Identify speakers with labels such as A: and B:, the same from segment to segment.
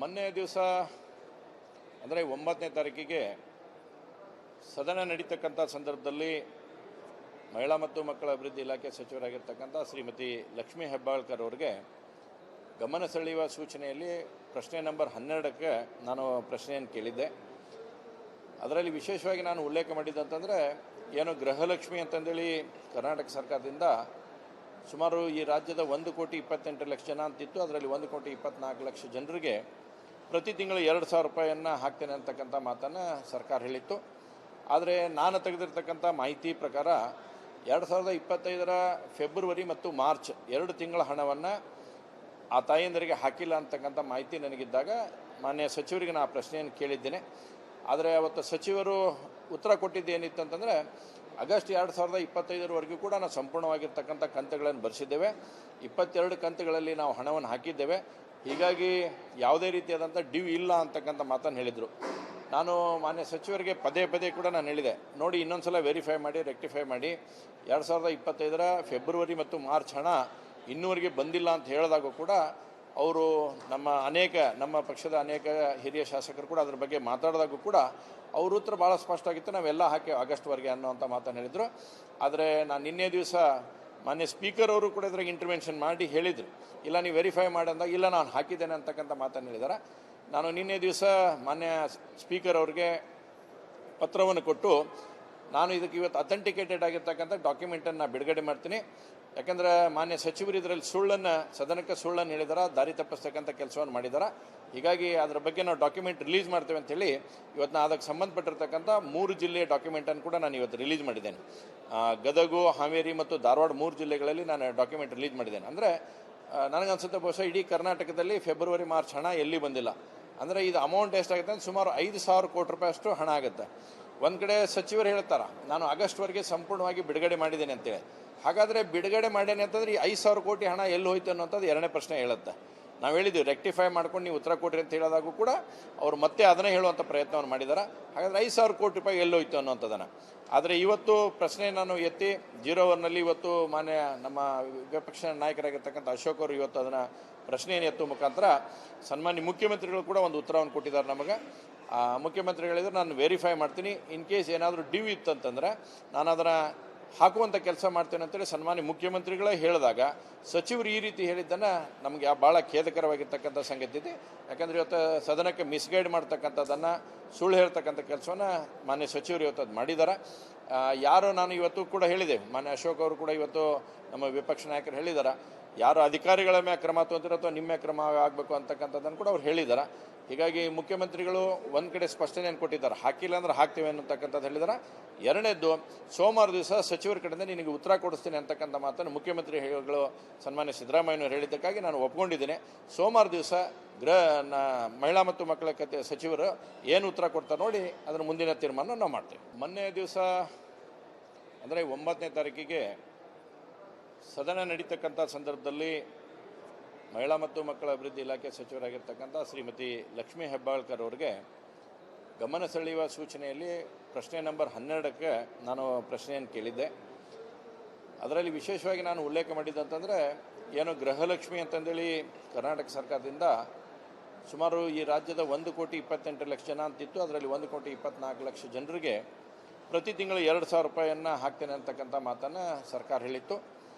A: ಮೊನ್ನೆ ದಿವಸ ಅಂದರೆ 9ನೇ ತಾರೀಕಿಗೆ ಸದನ ನಡೀತಕ್ಕಂಥ ಸಂದರ್ಭದಲ್ಲಿ ಮಹಿಳಾ ಮತ್ತು ಮಕ್ಕಳ ಅಭಿವೃದ್ಧಿ ಇಲಾಖೆ ಸಚಿವರಾಗಿರ್ತಕ್ಕಂಥ ಶ್ರೀಮತಿ ಲಕ್ಷ್ಮೀ ಹೆಬ್ಬಾಳ್ಕರ್ ಅವರಿಗೆ ಗಮನ ಸೆಳೆಯುವ ಸೂಚನೆಯಲ್ಲಿ ಪ್ರಶ್ನೆ ನಂಬರ್ 12ಕ್ಕೆ ನಾನು ಪ್ರಶ್ನೆಯನ್ನು ಕೇಳಿದ್ದೆ. ಅದರಲ್ಲಿ ವಿಶೇಷವಾಗಿ ನಾನು ಉಲ್ಲೇಖ ಮಾಡಿದ್ದಂತಂದರೆ ಏನು ಗೃಹಲಕ್ಷ್ಮಿ ಅಂತಂದೇಳಿ ಕರ್ನಾಟಕ ಸರ್ಕಾರದಿಂದ ಸುಮಾರು ಈ ರಾಜ್ಯದ 1,28,00,000 ಜನ ಅಂತಿತ್ತು. ಅದರಲ್ಲಿ 1,24,00,000 ಜನರಿಗೆ ಪ್ರತಿ ತಿಂಗಳು 2,000 ರೂಪಾಯಿಯನ್ನು ಹಾಕ್ತೇನೆ ಅಂತಕ್ಕಂಥ ಮಾತನ್ನು ಸರ್ಕಾರ ಹೇಳಿತ್ತು. ಆದರೆ ನಾನು ತೆಗೆದಿರ್ತಕ್ಕಂಥ ಮಾಹಿತಿ ಪ್ರಕಾರ 2025ರ ಫೆಬ್ರವರಿ ಮತ್ತು ಮಾರ್ಚ್ 2 ತಿಂಗಳ ಹಣವನ್ನು ಆ ತಾಯಂದರಿಗೆ ಹಾಕಿಲ್ಲ ಅಂತಕ್ಕಂಥ ಮಾಹಿತಿ ನನಗಿದ್ದಾಗ ಮಾನ್ಯ ಸಚಿವರಿಗೆ ನಾನು ಆ ಪ್ರಶ್ನೆಯನ್ನು ಕೇಳಿದ್ದೇನೆ. ಆದರೆ ಅವತ್ತು ಸಚಿವರು ಉತ್ತರ ಕೊಟ್ಟಿದ್ದೇನಿತ್ತಂತಂದರೆ ಆಗಸ್ಟ್ 2025ರವರೆಗೂ ಕೂಡ ನಾವು ಸಂಪೂರ್ಣವಾಗಿರ್ತಕ್ಕಂಥ ಕಂತುಗಳನ್ನು ಭರಿಸಿದ್ದೇವೆ. 22 ಕಂತುಗಳಲ್ಲಿ ನಾವು ಹಣವನ್ನು ಹಾಕಿದ್ದೇವೆ. ಹೀಗಾಗಿ ಯಾವುದೇ ರೀತಿಯಾದಂಥ ಡ್ಯೂ ಇಲ್ಲ ಅಂತಕ್ಕಂಥ ಮಾತನ್ನು ಹೇಳಿದರು. ನಾನು ಮಾನ್ಯ ಸಚಿವರಿಗೆ ಪದೇ ಪದೇ ಕೂಡ ನಾನು ಹೇಳಿದೆ, ನೋಡಿ ಇನ್ನೊಂದು ಸಲ ವೆರಿಫೈ ಮಾಡಿ ರೆಕ್ಟಿಫೈ ಮಾಡಿ 2025ರ ಫೆಬ್ರವರಿ ಮತ್ತು ಮಾರ್ಚ್ ಹಣ ಇನ್ನೂವರೆಗೆ ಬಂದಿಲ್ಲ ಅಂತ ಹೇಳಿದಾಗ ಕೂಡ ಅವರು ನಮ್ಮ ಪಕ್ಷದ ಅನೇಕ ಹಿರಿಯ ಶಾಸಕರು ಕೂಡ ಅದ್ರ ಬಗ್ಗೆ ಮಾತಾಡಿದಾಗ ಕೂಡ ಅವ್ರ ಉತ್ತರ ಭಾಳ ಸ್ಪಷ್ಟ ಆಗಿತ್ತು, ನಾವೆಲ್ಲ ಹಾಕಿ ಆಗಸ್ಟ್ವರೆಗೆ ಅನ್ನೋಂಥ ಮಾತನ್ನು ಹೇಳಿದರು. ಆದರೆ ನಾನು ನಿನ್ನೆ ದಿವಸ ಮಾನ್ಯ ಸ್ಪೀಕರ್ ಅವರು ಕೂಡ ಇದ್ರಾಗ ಇಂಟರ್ವೆನ್ಷನ್ ಮಾಡಿ ಹೇಳಿದರು, ಇಲ್ಲ ನೀವು ವೆರಿಫೈ ಮಾಡಂದಾಗ ಇಲ್ಲ ನಾನು ಹಾಕಿದ್ದೇನೆ ಅಂತಕ್ಕಂಥ ಮಾತನ್ನು ಹೇಳಿದ್ದಾರೆ. ನಾನು ನಿನ್ನೆ ದಿವಸ ಮಾನ್ಯ ಸ್ಪೀಕರ್ ಅವ್ರಿಗೆ ಪತ್ರವನ್ನು ಕೊಟ್ಟು ನಾನು ಇದಕ್ಕೆ ಇವತ್ತು ಅಥೆಂಟಿಕೇಟೆಡ್ ಆಗಿರ್ತಕ್ಕಂಥ ಡಾಕ್ಯುಮೆಂಟನ್ನು ಬಿಡುಗಡೆ ಮಾಡ್ತೀನಿ. ಯಾಕಂದರೆ ಮಾನ್ಯ ಸಚಿವರು ಇದರಲ್ಲಿ ಸದನಕ್ಕೆ ಸುಳ್ಳನ್ನು ಹೇಳಿದಾರ, ದಾರಿ ತಪ್ಪಿಸ್ತಕ್ಕಂಥ ಕೆಲಸವನ್ನು ಮಾಡಿದ್ದಾರೆ. ಹೀಗಾಗಿ ಅದರ ಬಗ್ಗೆ ನಾವು ಡಾಕ್ಯುಮೆಂಟ್ ರಿಲೀಸ್ ಮಾಡ್ತೇವೆ ಅಂತೇಳಿ ಇವತ್ತು ನಾನು ಅದಕ್ಕೆ ಸಂಬಂಧಪಟ್ಟಿರ್ತಕ್ಕಂಥ 3 ಜಿಲ್ಲೆಯ ಡಾಕ್ಯುಮೆಂಟನ್ನು ಕೂಡ ನಾನು ಇವತ್ತು ರಿಲೀಸ್ ಮಾಡಿದ್ದೇನೆ. ಗದಗ, ಹಾವೇರಿ ಮತ್ತು ಧಾರವಾಡ 3 ಜಿಲ್ಲೆಗಳಲ್ಲಿ ನಾನು ಡಾಕ್ಯುಮೆಂಟ್ ರಿಲೀಸ್ ಮಾಡಿದ್ದೇನೆ. ಅಂದರೆ ನನಗನ್ಸುತ್ತೆ ಬಹುಶಃ ಇಡೀ ಕರ್ನಾಟಕದಲ್ಲಿ ಫೆಬ್ರವರಿ ಮಾರ್ಚ್ ಹಣ ಎಲ್ಲಿ ಬಂದಿಲ್ಲ. ಅಂದರೆ ಇದು ಅಮೌಂಟ್ ಎಷ್ಟಾಗುತ್ತೆ ಅಂದರೆ ಸುಮಾರು 5,000 ಕೋಟಿ ರೂಪಾಯಿ ಅಷ್ಟು ಹಣ ಆಗುತ್ತೆ. ಒಂದು ಕಡೆ ಸಚಿವರು ಹೇಳ್ತಾರೆ ನಾನು ಆಗಸ್ಟ್ವರೆಗೆ ಸಂಪೂರ್ಣವಾಗಿ ಬಿಡುಗಡೆ ಮಾಡಿದ್ದೇನೆ ಅಂತೇಳಿ. ಹಾಗಾದರೆ ಬಿಡುಗಡೆ ಮಾಡೇನೆ ಅಂತಂದ್ರೆ ಈ 5,000 ಕೋಟಿ ಹಣ ಎಲ್ಲಿ ಹೋಯ್ತು ಅನ್ನೋಂಥದ್ದು ಎರಡನೇ ಪ್ರಶ್ನೆ ಹೇಳುತ್ತೆ. ನಾವು ಹೇಳಿದ್ವಿ ರೆಕ್ಟಿಫೈ ಮಾಡ್ಕೊಂಡು ನೀವು ಉತ್ತರ ಕೊಡ್ರಿ ಅಂತ ಹೇಳಿದಾಗೂ ಕೂಡ ಅವರು ಮತ್ತೆ ಅದನ್ನೇ ಹೇಳುವಂಥ ಪ್ರಯತ್ನವನ್ನು ಮಾಡಿದ್ದಾರೆ. ಹಾಗಾದರೆ 5,000 ಕೋಟಿ ರೂಪಾಯಿ ಎಲ್ಲಿ ಹೋಯ್ತು ಅನ್ನೋಂಥದ್ದನ್ನು. ಆದರೆ ಇವತ್ತು ಪ್ರಶ್ನೆ ನಾನು ಎತ್ತಿ 01ನಲ್ಲಿ ಇವತ್ತು ಮಾನ್ಯ ನಮ್ಮ ವಿಪಕ್ಷ ನಾಯಕರಾಗಿರ್ತಕ್ಕಂಥ ಅಶೋಕ್ ಅವರು ಇವತ್ತು ಅದನ್ನು ಪ್ರಶ್ನೆಯನ್ನು ಎತ್ತುವ ಮುಖಾಂತರ ಸನ್ಮಾನ್ಯ ಮುಖ್ಯಮಂತ್ರಿಗಳು ಕೂಡ ಒಂದು ಉತ್ತರವನ್ನು ಕೊಟ್ಟಿದ್ದಾರೆ ನಮಗೆ. ಮುಖ್ಯಮಂತ್ರಿ ಹೇಳಿದ್ರು ನಾನು ವೆರಿಫೈ ಮಾಡ್ತೀನಿ, ಇನ್ ಕೇಸ್ ಏನಾದರೂ ಡ್ಯೂ ಇತ್ತಂತಂದರೆ ನಾನು ಅದನ್ನು ಹಾಕುವಂಥ ಕೆಲಸ ಮಾಡ್ತೇನೆ ಅಂತೇಳಿ ಸನ್ಮಾನ್ಯ ಮುಖ್ಯಮಂತ್ರಿಗಳೇ ಹೇಳಿದಾಗ ಸಚಿವರು ಈ ರೀತಿ ಹೇಳಿದ್ದನ್ನು ನಮಗೆ ಭಾಳ ಖೇದಕರವಾಗಿರ್ತಕ್ಕಂಥ ಸಂಗತಿ ಇದೆ. ಯಾಕಂದರೆ ಇವತ್ತು ಸದನಕ್ಕೆ ಮಿಸ್ಗೈಡ್ ಮಾಡ್ತಕ್ಕಂಥದ್ದನ್ನು ಸುಳ್ಳು ಹೇಳ್ತಕ್ಕಂಥ ಕೆಲಸವನ್ನು ಮಾನ್ಯ ಸಚಿವರು ಇವತ್ತು ಅದು ಮಾಡಿದ್ದಾರೆ. ನಾನು ಇವತ್ತು ಕೂಡ ಹೇಳಿದೆ, ಮಾನ್ಯ ಅಶೋಕ್ ಅವರು ಕೂಡ ಇವತ್ತು ನಮ್ಮ ವಿಪಕ್ಷ ನಾಯಕರು ಹೇಳಿದ್ದಾರೆ, ಯಾರು ಅಧಿಕಾರಿಗಳ ಮೇಲೆ ಕ್ರಮ ತೊಗೊಂತಿರೋ ಅಥವಾ ನಿಮ್ಮ ಕ್ರಮ ಆಗಬೇಕು ಅಂತಕ್ಕಂಥದ್ದನ್ನು ಕೂಡ ಅವ್ರು ಹೇಳಿದ್ದಾರೆ. ಹೀಗಾಗಿ ಮುಖ್ಯಮಂತ್ರಿಗಳು ಒಂದು ಕಡೆ ಸ್ಪಷ್ಟನೆಯನ್ನು ಕೊಟ್ಟಿದ್ದಾರೆ, ಹಾಕಿಲ್ಲ ಅಂದ್ರೆ ಹಾಕ್ತೇವೆ ಅನ್ನತಕ್ಕಂಥದ್ದು ಹೇಳಿದ್ದಾರೆ. ಎರಡನೇದ್ದು, ಸೋಮವಾರ ದಿವಸ ಸಚಿವರ ಕಡೆಯಿಂದ ನಿನಗೆ ಉತ್ತರ ಕೊಡಿಸ್ತೀನಿ ಅಂತಕ್ಕಂಥ ಮಾತನ್ನು ಮುಖ್ಯಮಂತ್ರಿಗಳು ಸನ್ಮಾನ್ಯ ಸಿದ್ದರಾಮಯ್ಯನವರು ಹೇಳಿದ್ದಕ್ಕಾಗಿ ನಾನು ಒಪ್ಕೊಂಡಿದ್ದೇನೆ. ಸೋಮವಾರ ದಿವಸ ಮಹಿಳಾ ಮತ್ತು ಮಕ್ಕಳ ಸಚಿವರು ಏನು ಉತ್ತರ ಕೊಡ್ತಾರೆ ನೋಡಿ ಅದರ ಮುಂದಿನ ತೀರ್ಮಾನ ನಾವು ಮಾಡ್ತೇವೆ. ಮೊನ್ನೆ ದಿವಸ ಅಂದರೆ 9ನೇ ತಾರೀಕಿಗೆ ಸದನ ನಡೀತಕ್ಕಂಥ ಸಂದರ್ಭದಲ್ಲಿ ಮಹಿಳಾ ಮತ್ತು ಮಕ್ಕಳ ಅಭಿವೃದ್ಧಿ ಇಲಾಖೆ ಸಚಿವರಾಗಿರ್ತಕ್ಕಂಥ ಶ್ರೀಮತಿ ಲಕ್ಷ್ಮೀ ಹೆಬ್ಬಾಳ್ಕರ್ ಅವರಿಗೆ ಗಮನ ಸೆಳೆಯುವ ಸೂಚನೆಯಲ್ಲಿ ಪ್ರಶ್ನೆ ನಂಬರ್ 12ಕ್ಕೆ ನಾನು ಪ್ರಶ್ನೆಯನ್ನು ಕೇಳಿದ್ದೆ. ಅದರಲ್ಲಿ ವಿಶೇಷವಾಗಿ ನಾನು ಉಲ್ಲೇಖ ಮಾಡಿದ್ದಂತಂದರೆ ಏನು ಗೃಹಲಕ್ಷ್ಮಿ ಅಂತಂದೇಳಿ ಕರ್ನಾಟಕ ಸರ್ಕಾರದಿಂದ ಸುಮಾರು ಈ ರಾಜ್ಯದ 1,28,00,000 ಜನ ಅಂತಿತ್ತು. ಅದರಲ್ಲಿ 1,24,00,000 ಜನರಿಗೆ ಪ್ರತಿ ತಿಂಗಳು 2,000 ರೂಪಾಯಿಯನ್ನು ಹಾಕ್ತೇನೆ ಅಂತಕ್ಕಂಥ ಮಾತನ್ನು ಸರ್ಕಾರ ಹೇಳಿತ್ತು.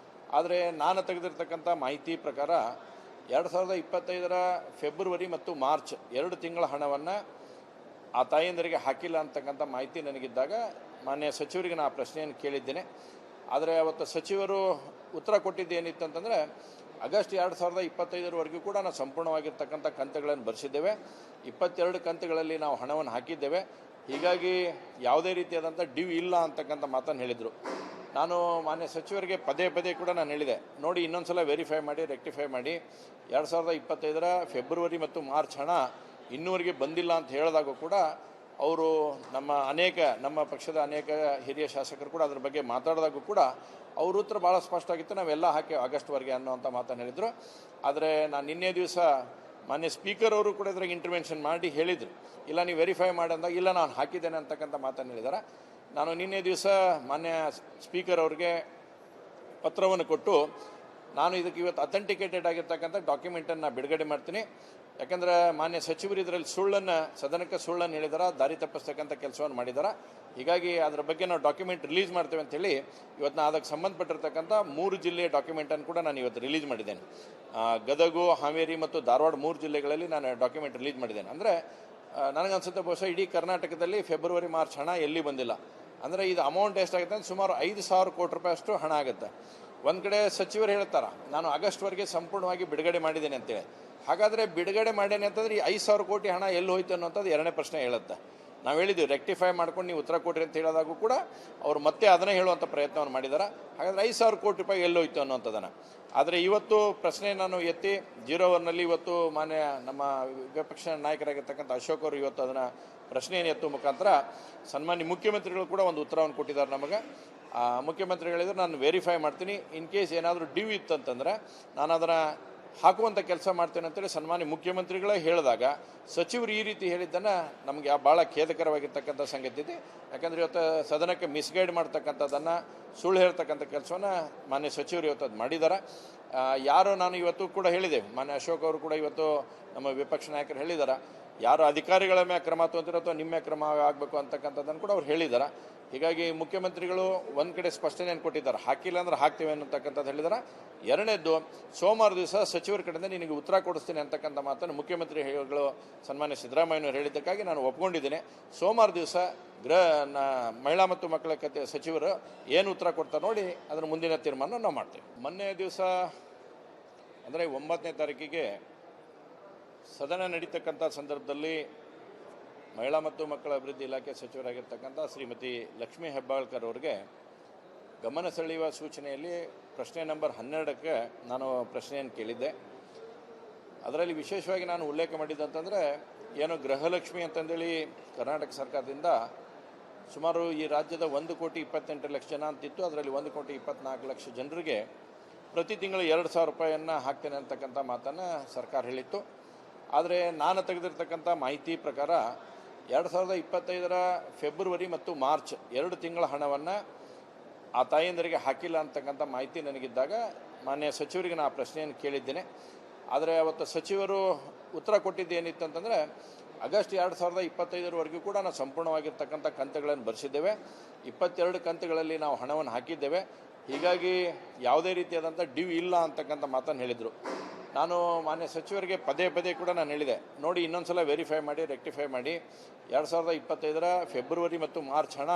A: ಆದರೆ ನಾನು ತೆಗೆದಿರ್ತಕ್ಕಂಥ ಮಾಹಿತಿ ಪ್ರಕಾರ 2025ರ ಫೆಬ್ರವರಿ ಮತ್ತು ಮಾರ್ಚ್ 2 ತಿಂಗಳ ಹಣವನ್ನು ಆ ತಾಯಂದರಿಗೆ ಹಾಕಿಲ್ಲ ಅಂತಕ್ಕಂಥ ಮಾಹಿತಿ ನನಗಿದ್ದಾಗ ಮಾನ್ಯ ಸಚಿವರಿಗೆ ನಾನು ಆ ಪ್ರಶ್ನೆಯನ್ನು ಕೇಳಿದ್ದೇನೆ. ಆದರೆ ಅವತ್ತು ಸಚಿವರು ಉತ್ತರ ಕೊಟ್ಟಿದ್ದೇನಿತ್ತಂತಂದರೆ ಆಗಸ್ಟ್ 2025ರವರೆಗೂ ಕೂಡ ನಾವು ಸಂಪೂರ್ಣವಾಗಿರ್ತಕ್ಕಂಥ ಕಂತುಗಳನ್ನು ಭರಿಸಿದ್ದೇವೆ. 22 ಕಂತುಗಳಲ್ಲಿ ನಾವು ಹಣವನ್ನು ಹಾಕಿದ್ದೇವೆ. ಹೀಗಾಗಿ ಯಾವುದೇ ರೀತಿಯಾದಂಥ ಡ್ಯೂ ಇಲ್ಲ ಅಂತಕ್ಕಂಥ ಮಾತನ್ನು ಹೇಳಿದರು. ನಾನು ಮಾನ್ಯ ಸಚಿವರಿಗೆ ಪದೇ ಪದೇ ಕೂಡ ನಾನು ಹೇಳಿದೆ, ನೋಡಿ ಇನ್ನೊಂದು ಸಲ ವೆರಿಫೈ ಮಾಡಿ ರೆಕ್ಟಿಫೈ ಮಾಡಿ 2025ರ ಫೆಬ್ರವರಿ ಮತ್ತು ಮಾರ್ಚ್ ಹಣ ಇನ್ನೂವರೆಗೆ ಬಂದಿಲ್ಲ ಅಂತ ಹೇಳಿದಾಗ ಕೂಡ ಅವರು ನಮ್ಮ ಪಕ್ಷದ ಅನೇಕ ಹಿರಿಯ ಶಾಸಕರು ಕೂಡ ಅದ್ರ ಬಗ್ಗೆ ಮಾತಾಡಿದಾಗ ಕೂಡ ಅವ್ರ ಉತ್ತರ ಭಾಳ ಸ್ಪಷ್ಟ ಆಗಿತ್ತು, ನಾವೆಲ್ಲ ಹಾಕಿ ಆಗಸ್ಟ್ವರೆಗೆ ಅನ್ನೋಂಥ ಮಾತನ್ನು ಹೇಳಿದರು. ಆದರೆ ನಾನು ನಿನ್ನೆ ದಿವಸ ಮಾನ್ಯ ಸ್ಪೀಕರ್ ಅವರು ಕೂಡ ಇದ್ರಾಗ ಇಂಟರ್ವೆನ್ಷನ್ ಮಾಡಿ ಹೇಳಿದರು, ಇಲ್ಲ ನೀವು ವೆರಿಫೈ ಮಾಡಂದಾಗ ಇಲ್ಲ ನಾನು ಹಾಕಿದ್ದೇನೆ ಅಂತಕ್ಕಂಥ ಮಾತನ್ನು ಹೇಳಿದ್ದಾರೆ. ನಾನು ನಿನ್ನೆ ದಿವಸ ಮಾನ್ಯ ಸ್ಪೀಕರ್ ಅವ್ರಿಗೆ ಪತ್ರವನ್ನು ಕೊಟ್ಟು ನಾನು ಇದಕ್ಕೆ ಇವತ್ತು ಅಥೆಂಟಿಕೇಟೆಡ್ ಆಗಿರ್ತಕ್ಕಂಥ ಡಾಕ್ಯುಮೆಂಟನ್ನು ಬಿಡುಗಡೆ ಮಾಡ್ತೀನಿ. ಯಾಕಂದರೆ ಮಾನ್ಯ ಸಚಿವರು ಇದರಲ್ಲಿ ಸದನಕ್ಕೆ ಸುಳ್ಳನ್ನು ಹೇಳಿದಾರ, ದಾರಿ ತಪ್ಪಿಸ್ತಕ್ಕಂಥ ಕೆಲಸವನ್ನು ಮಾಡಿದಾರ. ಹೀಗಾಗಿ ಅದರ ಬಗ್ಗೆ ನಾವು ಡಾಕ್ಯುಮೆಂಟ್ ರಿಲೀಸ್ ಮಾಡ್ತೇವೆ ಅಂತೇಳಿ ಇವತ್ತು ನಾನು ಅದಕ್ಕೆ ಸಂಬಂಧಪಟ್ಟಿರ್ತಕ್ಕಂಥ 3 ಜಿಲ್ಲೆಯ ಡಾಕ್ಯುಮೆಂಟನ್ನು ಕೂಡ ನಾನು ಇವತ್ತು ರಿಲೀಸ್ ಮಾಡಿದ್ದೇನೆ. ಗದಗ, ಹಾವೇರಿ ಮತ್ತು ಧಾರವಾಡ 3 ಜಿಲ್ಲೆಗಳಲ್ಲಿ ನಾನು ಡಾಕ್ಯುಮೆಂಟ್ ರಿಲೀಸ್ ಮಾಡಿದ್ದೇನೆ. ಅಂದರೆ ನನಗನ್ಸುತ್ತೆ ಬಹುಶಃ ಇಡೀ ಕರ್ನಾಟಕದಲ್ಲಿ ಫೆಬ್ರವರಿ ಮಾರ್ಚ್ ಹಣ ಎಲ್ಲಿ ಬಂದಿಲ್ಲ. ಅಂದರೆ ಇದು ಅಮೌಂಟ್ ಎಷ್ಟಾಗುತ್ತೆ ಅಂದ್ರೆ ಸುಮಾರು 5,000 ಕೋಟಿ ರೂಪಾಯಿ ಅಷ್ಟು ಹಣ ಆಗುತ್ತೆ. ಒಂದು ಕಡೆ ಸಚಿವರು ಹೇಳ್ತಾರೆ ನಾನು ಆಗಸ್ಟ್ವರೆಗೆ ಸಂಪೂರ್ಣವಾಗಿ ಬಿಡುಗಡೆ ಮಾಡಿದ್ದೇನೆ ಅಂತೇಳಿ. ಹಾಗಾದರೆ ಬಿಡುಗಡೆ ಮಾಡೇನೆ ಅಂತಂದ್ರೆ ಈ 5,000 ಕೋಟಿ ಹಣ ಎಲ್ಲಿ ಹೋಯ್ತು ಅನ್ನೋಂಥದ್ದು ಎರಡನೇ ಪ್ರಶ್ನೆ ಹೇಳುತ್ತೆ. ನಾವು ಹೇಳಿದ್ವಿ ರೆಕ್ಟಿಫೈ ಮಾಡ್ಕೊಂಡು ನೀವು ಉತ್ತರ ಕೊಡ್ರಿ ಅಂತ ಹೇಳಿದಾಗೂ ಕೂಡ ಅವರು ಮತ್ತೆ ಅದನ್ನೇ ಹೇಳುವಂಥ ಪ್ರಯತ್ನವನ್ನು ಮಾಡಿದ್ದಾರೆ. ಹಾಗಾದರೆ 5,000 ಕೋಟಿ ರೂಪಾಯಿ ಎಲ್ಲಿ ಹೋಯ್ತು ಅನ್ನೋಂಥದ್ದನ್ನು. ಆದರೆ ಇವತ್ತು ಪ್ರಶ್ನೆ ನಾನು ಎತ್ತಿ 01ನಲ್ಲಿ ಇವತ್ತು ಮಾನ್ಯ ನಮ್ಮ ವಿಪಕ್ಷ ನಾಯಕರಾಗಿರ್ತಕ್ಕಂಥ ಅಶೋಕ್ ಅವರು ಇವತ್ತು ಅದನ್ನು ಪ್ರಶ್ನೆಯನ್ನು ಎತ್ತುವ ಮುಖಾಂತರ ಸನ್ಮಾನ್ಯ ಮುಖ್ಯಮಂತ್ರಿಗಳು ಕೂಡ ಒಂದು ಉತ್ತರವನ್ನು ಕೊಟ್ಟಿದ್ದಾರೆ ನಮಗೆ. ಮುಖ್ಯಮಂತ್ರಿಗಳಿದ್ರೆ ನಾನು ವೆರಿಫೈ ಮಾಡ್ತೀನಿ, ಇನ್ ಕೇಸ್ ಏನಾದರೂ ಡ್ಯೂ ಇತ್ತಂತಂದರೆ ನಾನು ಅದನ್ನು ಹಾಕುವಂಥ ಕೆಲಸ ಮಾಡ್ತೇನೆ ಅಂತೇಳಿ ಸನ್ಮಾನ್ಯ ಮುಖ್ಯಮಂತ್ರಿಗಳೇ ಹೇಳಿದಾಗ ಸಚಿವರು ಈ ರೀತಿ ಹೇಳಿದ್ದನ್ನು ನಮಗೆ ಭಾಳ ಖೇದಕರವಾಗಿರ್ತಕ್ಕಂಥ ಸಂಗತಿ ಇದೆ. ಯಾಕಂದರೆ ಇವತ್ತು ಸದನಕ್ಕೆ ಮಿಸ್ಗೈಡ್ ಮಾಡ್ತಕ್ಕಂಥದ್ದನ್ನು ಸುಳ್ಳು ಹೇಳ್ತಕ್ಕಂಥ ಕೆಲಸವನ್ನು ಮಾನ್ಯ ಸಚಿವರು ಇವತ್ತು ಅದು ಮಾಡಿದ್ದಾರೆ. ಯಾರು ನಾನು ಇವತ್ತು ಕೂಡ ಹೇಳಿದೆ, ಮಾನ್ಯ ಅಶೋಕ್ ಅವರು ಕೂಡ ಇವತ್ತು ನಮ್ಮ ವಿಪಕ್ಷ ನಾಯಕರು ಹೇಳಿದ್ದಾರೆ, ಯಾರು ಅಧಿಕಾರಿಗಳ ಮೇಲೆ ಕ್ರಮ ತೊಗೊಂತಿರೋ ಅಥವಾ ನಿಮ್ಮ ಕ್ರಮ ಆಗಬೇಕು ಅಂತಕ್ಕಂಥದ್ದನ್ನು ಕೂಡ ಅವ್ರು ಹೇಳಿದ್ದಾರೆ. ಹೀಗಾಗಿ ಮುಖ್ಯಮಂತ್ರಿಗಳು ಒಂದು ಕಡೆ ಸ್ಪಷ್ಟನೆಯನ್ನು ಕೊಟ್ಟಿದ್ದಾರೆ, ಹಾಕಿಲ್ಲ ಅಂದ್ರೆ ಹಾಕ್ತೇವೆ ಅನ್ನತಕ್ಕಂಥದ್ದು ಹೇಳಿದ್ದಾರೆ. ಎರಡನೇದ್ದು, ಸೋಮವಾರ ದಿವಸ ಸಚಿವರ ಕಡೆಯಿಂದ ನಿನಗೆ ಉತ್ತರ ಕೊಡಿಸ್ತೀನಿ ಅಂತಕ್ಕಂಥ ಮಾತನ್ನು ಮುಖ್ಯಮಂತ್ರಿಗಳು ಸನ್ಮಾನ್ಯ ಸಿದ್ದರಾಮಯ್ಯನವರು ಹೇಳಿದ್ದಕ್ಕಾಗಿ ನಾನು ಒಪ್ಕೊಂಡಿದ್ದೇನೆ. ಸೋಮವಾರ ದಿವಸ ಮಹಿಳಾ ಮತ್ತು ಮಕ್ಕಳ ಕತೆ ಸಚಿವರು ಏನು ಉತ್ತರ ಕೊಡ್ತಾರೆ ನೋಡಿ ಅದರ ಮುಂದಿನ ತೀರ್ಮಾನ ನಾವು ಮಾಡ್ತೇವೆ. ಮೊನ್ನೆ ದಿವಸ ಅಂದರೆ 9ನೇ ತಾರೀಕಿಗೆ ಸದನ ನಡೀತಕ್ಕಂಥ ಸಂದರ್ಭದಲ್ಲಿ ಮಹಿಳಾ ಮತ್ತು ಮಕ್ಕಳ ಅಭಿವೃದ್ಧಿ ಇಲಾಖೆ ಸಚಿವರಾಗಿರ್ತಕ್ಕಂಥ ಶ್ರೀಮತಿ ಲಕ್ಷ್ಮೀ ಹೆಬ್ಬಾಳ್ಕರ್ ಅವರಿಗೆ ಗಮನ ಸೆಳೆಯುವ ಸೂಚನೆಯಲ್ಲಿ ಪ್ರಶ್ನೆ ನಂಬರ್ 12ಕ್ಕೆ ನಾನು ಪ್ರಶ್ನೆಯನ್ನು ಕೇಳಿದ್ದೆ. ಅದರಲ್ಲಿ ವಿಶೇಷವಾಗಿ ನಾನು ಉಲ್ಲೇಖ ಮಾಡಿದ್ದಂತಂದರೆ ಏನೋ ಗೃಹಲಕ್ಷ್ಮಿ ಅಂತಂದೇಳಿ ಕರ್ನಾಟಕ ಸರ್ಕಾರದಿಂದ ಸುಮಾರು ಈ ರಾಜ್ಯದ 1,28,00,000 ಜನ ಅಂತಿತ್ತು. ಅದರಲ್ಲಿ 1,24,00,000 ಜನರಿಗೆ ಪ್ರತಿ ತಿಂಗಳು 2,000 ರೂಪಾಯಿಯನ್ನು ಹಾಕ್ತೇನೆ ಅಂತಕ್ಕಂಥ ಮಾತನ್ನು ಸರ್ಕಾರ ಹೇಳಿತ್ತು. ಆದರೆ ನಾನು ತೆಗೆದಿರ್ತಕ್ಕಂಥ ಮಾಹಿತಿ ಪ್ರಕಾರ 2025ರ ಫೆಬ್ರವರಿ ಮತ್ತು ಮಾರ್ಚ್ 2 ತಿಂಗಳ ಹಣವನ್ನು ಆ ತಾಯಂದರಿಗೆ ಹಾಕಿಲ್ಲ ಅಂತಕ್ಕಂಥ ಮಾಹಿತಿ ನನಗಿದ್ದಾಗ ಮಾನ್ಯ ಸಚಿವರಿಗೆ ನಾನು ಆ ಪ್ರಶ್ನೆಯನ್ನು ಕೇಳಿದ್ದೇನೆ. ಆದರೆ ಅವತ್ತು ಸಚಿವರು ಉತ್ತರ ಕೊಟ್ಟಿದ್ದೇನಿತ್ತಂತಂದರೆ ಆಗಸ್ಟ್ 2025ರವರೆಗೂ ಕೂಡ ನಾವು ಸಂಪೂರ್ಣವಾಗಿರ್ತಕ್ಕಂಥ ಕಂತುಗಳನ್ನು ಭರಿಸಿದ್ದೇವೆ, 22 ಕಂತುಗಳಲ್ಲಿ ನಾವು ಹಣವನ್ನು ಹಾಕಿದ್ದೇವೆ, ಹೀಗಾಗಿ ಯಾವುದೇ ರೀತಿಯಾದಂಥ ಡ್ಯೂ ಇಲ್ಲ ಅಂತಕ್ಕಂಥ ಮಾತನ್ನು ಹೇಳಿದರು. ನಾನು ಮಾನ್ಯ ಸಚಿವರಿಗೆ ಪದೇ ಪದೇ ಕೂಡ ನಾನು ಹೇಳಿದೆ, ನೋಡಿ ಇನ್ನೊಂದು ಸಲ ವೆರಿಫೈ ಮಾಡಿ ರೆಕ್ಟಿಫೈ ಮಾಡಿ, 2025ರ ಫೆಬ್ರವರಿ ಮತ್ತು ಮಾರ್ಚ್ ಹಣ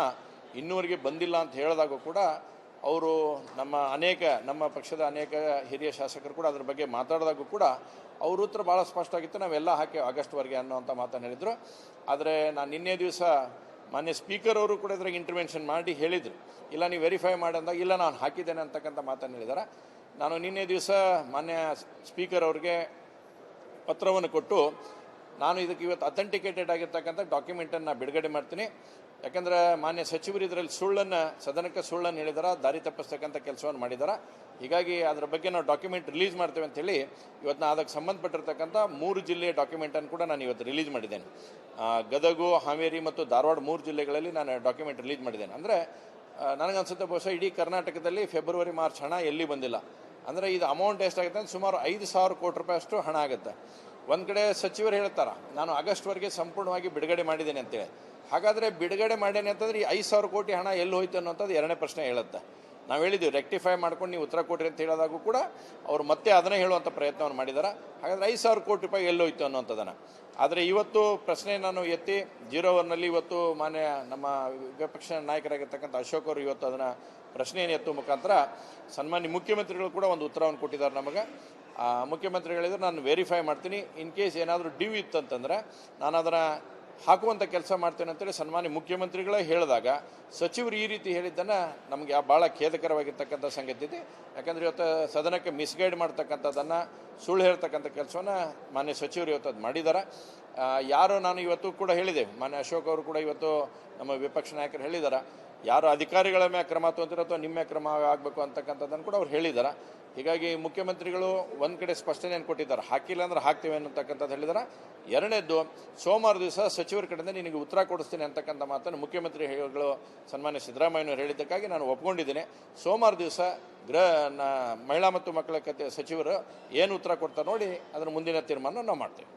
A: ಇನ್ನೂವರೆಗೆ ಬಂದಿಲ್ಲ ಅಂತ ಹೇಳಿದಾಗ ಕೂಡ ಅವರು ನಮ್ಮ ಪಕ್ಷದ ಅನೇಕ ಹಿರಿಯ ಶಾಸಕರು ಕೂಡ ಅದ್ರ ಬಗ್ಗೆ ಮಾತಾಡಿದಾಗ ಕೂಡ ಅವ್ರ ಉತ್ತರ ಭಾಳ ಸ್ಪಷ್ಟ ಆಗಿತ್ತು, ನಾವೆಲ್ಲ ಹಾಕಿ ಆಗಸ್ಟ್ವರೆಗೆ ಅನ್ನೋಂಥ ಮಾತನ್ನು ಹೇಳಿದರು. ಆದರೆ ನಾನು ನಿನ್ನೆ ದಿವಸ ಮಾನ್ಯ ಸ್ಪೀಕರ್ ಅವರು ಕೂಡ ಇದ್ರಾಗ ಇಂಟರ್ವೆನ್ಷನ್ ಮಾಡಿ ಹೇಳಿದರು, ಇಲ್ಲ ನೀವು ವೆರಿಫೈ ಮಾಡಿದಾಗ ಇಲ್ಲ ನಾನು ಹಾಕಿದ್ದೇನೆ ಅಂತಕ್ಕಂಥ ಮಾತನ್ನು ಹೇಳಿದ್ದಾರೆ. ನಾನು ನಿನ್ನೆ ದಿವಸ ಮಾನ್ಯ ಸ್ಪೀಕರ್ ಅವ್ರಿಗೆ ಪತ್ರವನ್ನು ಕೊಟ್ಟು ನಾನು ಇದಕ್ಕೆ ಇವತ್ತು ಅಥೆಂಟಿಕೇಟೆಡ್ ಆಗಿರ್ತಕ್ಕಂಥ ಡಾಕ್ಯುಮೆಂಟನ್ನು ಬಿಡುಗಡೆ ಮಾಡ್ತೀನಿ. ಯಾಕಂದರೆ ಮಾನ್ಯ ಸಚಿವರು ಇದರಲ್ಲಿ ಸದನಕ್ಕೆ ಸುಳ್ಳನ್ನು ಹೇಳಿದಾರ, ದಾರಿ ತಪ್ಪಿಸ್ತಕ್ಕಂಥ ಕೆಲಸವನ್ನು ಮಾಡಿದ್ದಾರೆ. ಹೀಗಾಗಿ ಅದರ ಬಗ್ಗೆ ನಾವು ಡಾಕ್ಯುಮೆಂಟ್ ರಿಲೀಸ್ ಮಾಡ್ತೇವೆ ಅಂತೇಳಿ ಇವತ್ತು ನಾನು ಅದಕ್ಕೆ ಸಂಬಂಧಪಟ್ಟಿರ್ತಕ್ಕಂಥ 3 ಜಿಲ್ಲೆಯ ಡಾಕ್ಯುಮೆಂಟನ್ನು ಕೂಡ ನಾನು ಇವತ್ತು ರಿಲೀಸ್ ಮಾಡಿದ್ದೇನೆ. ಗದಗ, ಹಾವೇರಿ ಮತ್ತು ಧಾರವಾಡ 3 ಜಿಲ್ಲೆಗಳಲ್ಲಿ ನಾನು ಡಾಕ್ಯುಮೆಂಟ್ ರಿಲೀಸ್ ಮಾಡಿದ್ದೇನೆ. ಅಂದರೆ ನನಗನ್ಸುತ್ತೆ ಬಹುಶಃ ಇಡೀ ಕರ್ನಾಟಕದಲ್ಲಿ ಫೆಬ್ರವರಿ ಮಾರ್ಚ್ ಹಣ ಎಲ್ಲಿ ಬಂದಿಲ್ಲ. ಅಂದರೆ ಇದು ಅಮೌಂಟ್ ಎಷ್ಟಾಗುತ್ತೆ ಅಂದ್ರೆ ಸುಮಾರು 5,000 ಕೋಟಿ ರೂಪಾಯಿ ಅಷ್ಟು ಹಣ ಆಗುತ್ತೆ. ಒಂದು ಕಡೆ ಸಚಿವರು ಹೇಳ್ತಾರೆ ನಾನು ಆಗಸ್ಟ್ವರೆಗೆ ಸಂಪೂರ್ಣವಾಗಿ ಬಿಡುಗಡೆ ಮಾಡಿದ್ದೇನೆ ಅಂತೇಳಿ. ಹಾಗಾದರೆ ಬಿಡುಗಡೆ ಮಾಡೇನೆ ಅಂತಂದ್ರೆ ಈ 5,000 ಕೋಟಿ ಹಣ ಎಲ್ಲಿ ಹೋಯ್ತು ಅನ್ನೋಂಥದ್ದು ಎರಡನೇ ಪ್ರಶ್ನೆ ಹೇಳುತ್ತೆ. ನಾವು ಹೇಳಿದ್ವಿ ರೆಕ್ಟಿಫೈ ಮಾಡ್ಕೊಂಡು ನೀವು ಉತ್ತರ ಕೊಡ್ರಿ ಅಂತ ಹೇಳಿದಾಗೂ ಕೂಡ ಅವರು ಮತ್ತೆ ಅದನ್ನೇ ಹೇಳುವಂಥ ಪ್ರಯತ್ನವನ್ನು ಮಾಡಿದ್ದಾರೆ. ಹಾಗಾದರೆ 5,000 ಕೋಟಿ ರೂಪಾಯಿ ಎಲ್ಲಿ ಹೋಯ್ತು ಅನ್ನೋಂಥದ್ದನ್ನು. ಆದರೆ ಇವತ್ತು ಪ್ರಶ್ನೆ ನಾನು ಎತ್ತಿ 01ನಲ್ಲಿ ಇವತ್ತು ಮಾನ್ಯ ನಮ್ಮ ವಿಪಕ್ಷ ನಾಯಕರಾಗಿರ್ತಕ್ಕಂಥ ಅಶೋಕ್ ಅವರು ಇವತ್ತು ಅದನ್ನು ಪ್ರಶ್ನೆಯನ್ನು ಎತ್ತುವ ಮುಖಾಂತರ ಸನ್ಮಾನ್ಯ ಮುಖ್ಯಮಂತ್ರಿಗಳು ಕೂಡ ಒಂದು ಉತ್ತರವನ್ನು ಕೊಟ್ಟಿದ್ದಾರೆ ನಮಗೆ. ಮುಖ್ಯಮಂತ್ರಿಗಳಿದ್ರೆ ನಾನು ವೆರಿಫೈ ಮಾಡ್ತೀನಿ, ಇನ್ ಕೇಸ್ ಏನಾದರೂ ಡ್ಯೂ ಇತ್ತಂತಂದರೆ ನಾನು ಅದನ್ನು ಹಾಕುವಂಥ ಕೆಲಸ ಮಾಡ್ತೇನೆ ಅಂತೇಳಿ ಸನ್ಮಾನ್ಯ ಮುಖ್ಯಮಂತ್ರಿಗಳೇ ಹೇಳಿದಾಗ ಸಚಿವರು ಈ ರೀತಿ ಹೇಳಿದ್ದನ್ನು ನಮಗೆ ಭಾಳ ಖೇದಕರವಾಗಿರ್ತಕ್ಕಂಥ ಸಂಗತಿ ಇದೆ. ಯಾಕಂದರೆ ಇವತ್ತು ಸದನಕ್ಕೆ ಮಿಸ್ಗೈಡ್ ಮಾಡ್ತಕ್ಕಂಥದ್ದನ್ನು ಸುಳ್ಳು ಹೇಳ್ತಕ್ಕಂಥ ಕೆಲಸವನ್ನು ಮಾನ್ಯ ಸಚಿವರು ಇವತ್ತು ಅದು ಮಾಡಿದ್ದಾರೆ. ಯಾರು ನಾನು ಇವತ್ತು ಕೂಡ ಹೇಳಿದೆ, ಮಾನ್ಯ ಅಶೋಕ್ ಅವರು ಕೂಡ ಇವತ್ತು ನಮ್ಮ ವಿಪಕ್ಷ ನಾಯಕರು ಹೇಳಿದ್ದಾರೆ, ಯಾರು ಅಧಿಕಾರಿಗಳ ಮೇಲೆ ಕ್ರಮ ತೊಗೊಂತಿರೋ ಅಥವಾ ನಿಮ್ಮ ಕ್ರಮ ಆಗಬೇಕು ಅಂತಕ್ಕಂಥದ್ದನ್ನು ಕೂಡ ಅವ್ರು ಹೇಳಿದ್ದಾರೆ. ಹೀಗಾಗಿ ಮುಖ್ಯಮಂತ್ರಿಗಳು ಒಂದು ಕಡೆ ಸ್ಪಷ್ಟನೆಯನ್ನು ಕೊಟ್ಟಿದ್ದಾರೆ, ಹಾಕಿಲ್ಲ ಅಂದ್ರೆ ಹಾಕ್ತೇವೆ ಅನ್ನತಕ್ಕಂಥದ್ದು ಹೇಳಿದ್ದಾರೆ. ಎರಡನೇದ್ದು, ಸೋಮವಾರ ದಿವಸ ಸಚಿವರ ಕಡೆಯಿಂದ ನಿನಗೆ ಉತ್ತರ ಕೊಡಿಸ್ತೀನಿ ಅಂತಕ್ಕಂಥ ಮಾತನ್ನು ಮುಖ್ಯಮಂತ್ರಿಗಳು ಸನ್ಮಾನ್ಯ ಸಿದ್ದರಾಮಯ್ಯನವರು ಹೇಳಿದ್ದಕ್ಕಾಗಿ ನಾನು ಒಪ್ಕೊಂಡಿದ್ದೇನೆ. ಸೋಮವಾರ ದಿವಸ ಮಹಿಳಾ ಮತ್ತು ಮಕ್ಕಳ ಕತೆ ಸಚಿವರು ಏನು ಉತ್ತರ ಕೊಡ್ತಾರೆ ನೋಡಿ ಅದರ ಮುಂದಿನ ತೀರ್ಮಾನ ನಾವು ಮಾಡ್ತೇವೆ.